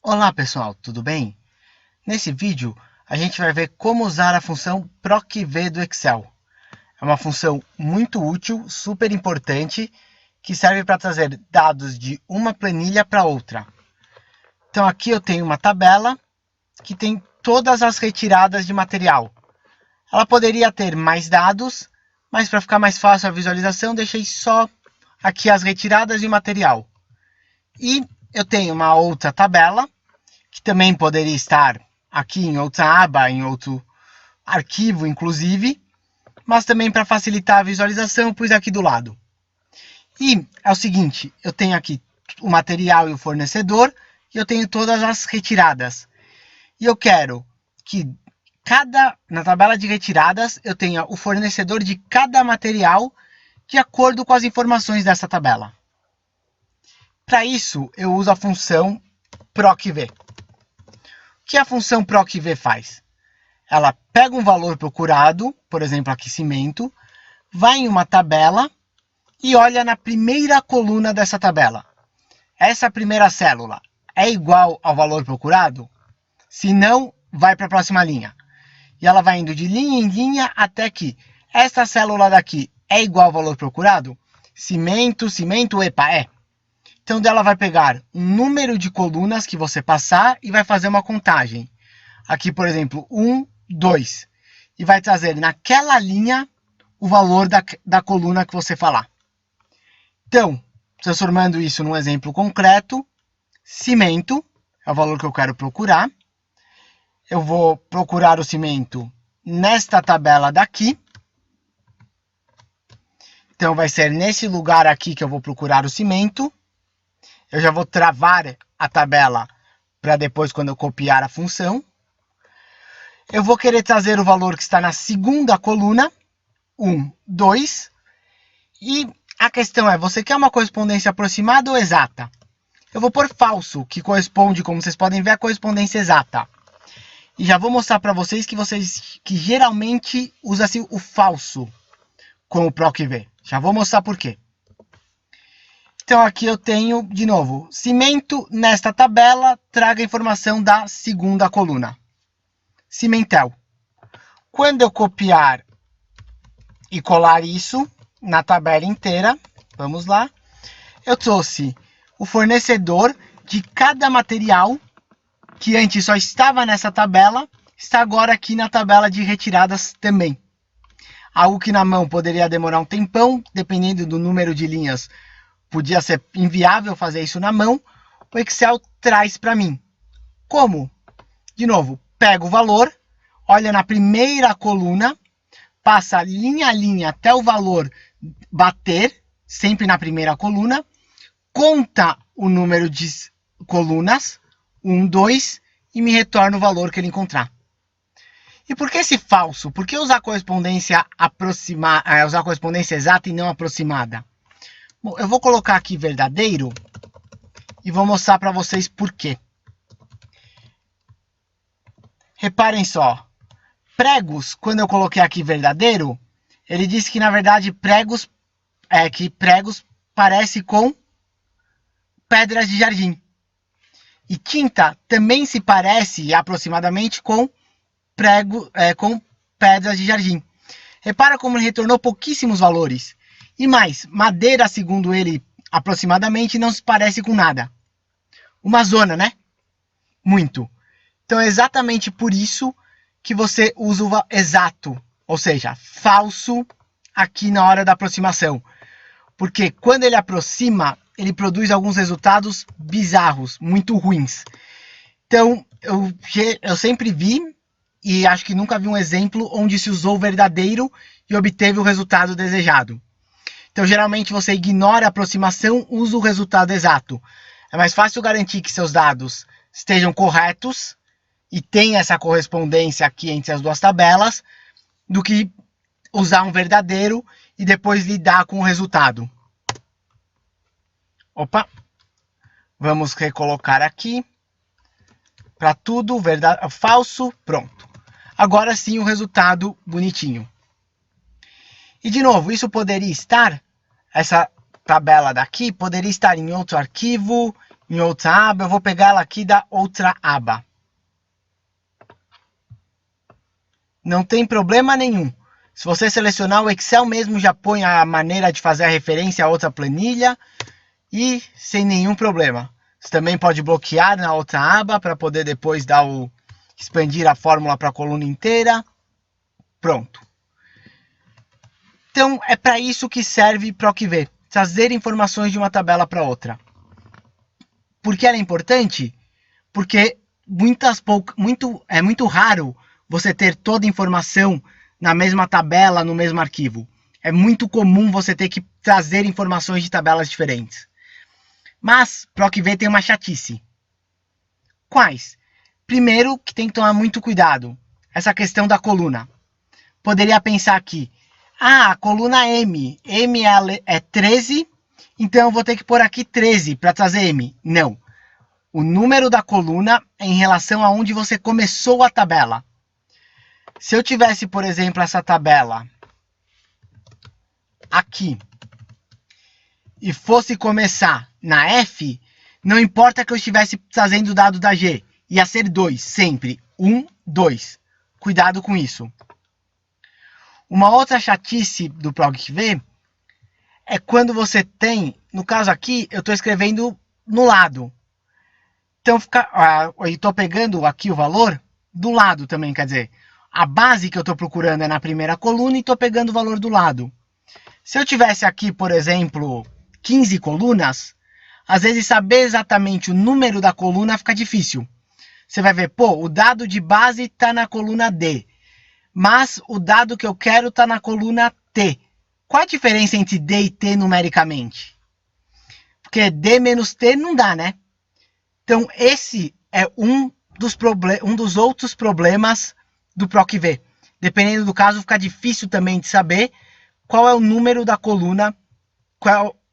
Olá pessoal, tudo bem? Nesse vídeo a gente vai ver como usar a função PROC-V do Excel. É uma função muito útil, super importante, que serve para trazer dados de uma planilha para outra. Então aqui eu tenho uma tabela que tem todas as retiradas de material. Ela poderia ter mais dados, mas para ficar mais fácil a visualização, deixei só aqui as retiradas de material. E eu tenho uma outra tabela, que também poderia estar aqui em outra aba, em outro arquivo, inclusive, mas também para facilitar a visualização, pus aqui do lado. E é o seguinte, eu tenho aqui o material e o fornecedor, e eu tenho todas as retiradas. E eu quero que na tabela de retiradas, eu tenha o fornecedor de cada material de acordo com as informações dessa tabela. Para isso, eu uso a função PROC-V. O que a função PROC-V faz? Ela pega um valor procurado, por exemplo, aqui cimento, vai em uma tabela e olha na primeira coluna dessa tabela. Essa primeira célula é igual ao valor procurado? Se não, vai para a próxima linha. E ela vai indo de linha em linha até que essa célula daqui é igual ao valor procurado? Cimento, epa, é. Então, ela vai pegar um número de colunas que você passar e vai fazer uma contagem. Aqui, por exemplo, 1, 2. E vai trazer naquela linha o valor da coluna que você falar. Então, transformando isso num exemplo concreto, cimento é o valor que eu quero procurar. Eu vou procurar o cimento nesta tabela daqui. Então, vai ser nesse lugar aqui que eu vou procurar o cimento. Eu já vou travar a tabela para depois, quando eu copiar a função. Eu vou querer trazer o valor que está na segunda coluna, 1, 2. E a questão é, você quer uma correspondência aproximada ou exata? Eu vou pôr falso, que corresponde, como vocês podem ver, a correspondência exata. E já vou mostrar para vocês que geralmente usa-se o falso com o PROC-V. Já vou mostrar por quê. Então aqui eu tenho, de novo, cimento nesta tabela, traga a informação da segunda coluna. Cimentel. Quando eu copiar e colar isso na tabela inteira, vamos lá, eu trouxe o fornecedor de cada material que antes só estava nessa tabela, está agora aqui na tabela de retiradas também. Algo que na mão poderia demorar um tempão, dependendo do número de linhas. Podia ser inviável fazer isso na mão, o Excel traz para mim. Como? De novo, pega o valor, olha na primeira coluna, passa linha a linha até o valor bater, sempre na primeira coluna, conta o número de colunas, 1, 2, e me retorna o valor que ele encontrar. E por que esse falso? Por que usar correspondência exata e não aproximada? Bom, eu vou colocar aqui verdadeiro e vou mostrar para vocês por quê. Reparem só, pregos, quando eu coloquei aqui verdadeiro, ele disse que na verdade pregos parece com pedras de jardim. E tinta também se parece aproximadamente com pedras de jardim. Repara como ele retornou pouquíssimos valores. E mais, madeira, segundo ele, aproximadamente, não se parece com nada. Uma zona, né? Muito. Então, é exatamente por isso que você usa o exato, ou seja, falso, aqui na hora da aproximação. Porque quando ele aproxima, ele produz alguns resultados bizarros, muito ruins. Então, eu sempre vi, e acho que nunca vi um exemplo onde se usou o verdadeiro e obteve o resultado desejado. Então, geralmente, você ignora a aproximação, usa o resultado exato. É mais fácil garantir que seus dados estejam corretos e tenha essa correspondência aqui entre as duas tabelas, do que usar um verdadeiro e depois lidar com o resultado. Opa! Vamos recolocar aqui. Para tudo, falso, pronto. Agora sim o resultado bonitinho. E de novo, isso poderia estar, essa tabela daqui, poderia estar em outro arquivo, em outra aba, eu vou pegar ela aqui da outra aba. Não tem problema nenhum. Se você selecionar, o Excel mesmo já põe a maneira de fazer a referência a outra planilha e sem nenhum problema. Você também pode bloquear na outra aba para poder depois expandir a fórmula para a coluna inteira. Pronto. Então, é para isso que serve PROC-V, trazer informações de uma tabela para outra. Por que ela é importante? Porque é muito raro você ter toda a informação na mesma tabela, no mesmo arquivo. É muito comum você ter que trazer informações de tabelas diferentes. Mas PROC-V tem uma chatice. Quais? Primeiro, que tem que tomar muito cuidado. Essa questão da coluna. Poderia pensar aqui, a coluna M é 13, então eu vou ter que pôr aqui 13 para trazer M. Não. O número da coluna é em relação a onde você começou a tabela. Se eu tivesse, por exemplo, essa tabela aqui e fosse começar na F, não importa que eu estivesse trazendo o dado da G, ia ser 2, sempre. 1, 2. Cuidado com isso. Uma outra chatice do PROC-V é quando você tem, no caso aqui, eu estou escrevendo no lado. Então, eu estou pegando aqui o valor do lado também, quer dizer, a base que eu estou procurando é na primeira coluna e estou pegando o valor do lado. Se eu tivesse aqui, por exemplo, 15 colunas, às vezes saber exatamente o número da coluna fica difícil. Você vai ver, o dado de base está na coluna D, mas o dado que eu quero está na coluna T. Qual a diferença entre D e T numericamente? Porque D menos T não dá, né? Então, esse é um dos outros problemas do PROC-V. Dependendo do caso, fica difícil também de saber qual é o número da coluna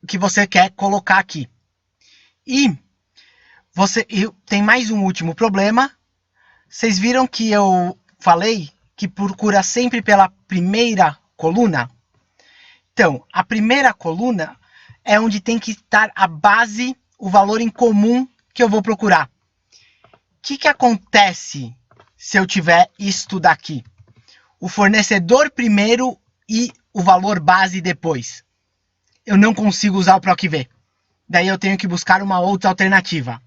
que você quer colocar aqui. E tem mais um último problema. Vocês viram que eu falei que procura sempre pela primeira coluna? Então, a primeira coluna é onde tem que estar a base, o valor em comum que eu vou procurar. O que acontece se eu tiver isto daqui? O fornecedor primeiro e o valor base depois. Eu não consigo usar o PROC-V. Daí eu tenho que buscar uma outra alternativa.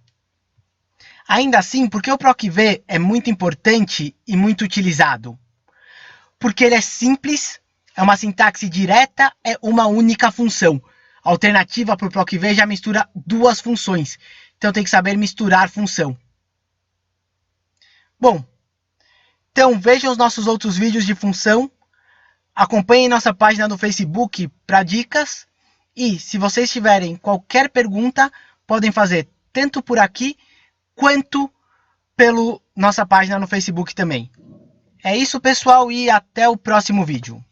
Ainda assim, por que o PROC-V é muito importante e muito utilizado? Porque ele é simples, é uma sintaxe direta, é uma única função. A alternativa para o PROC-V já mistura duas funções. Então tem que saber misturar função. Bom, então vejam os nossos outros vídeos de função. Acompanhem nossa página no Facebook para dicas. E se vocês tiverem qualquer pergunta, podem fazer tanto por aqui quanto pela nossa página no Facebook também. É isso, pessoal, e até o próximo vídeo.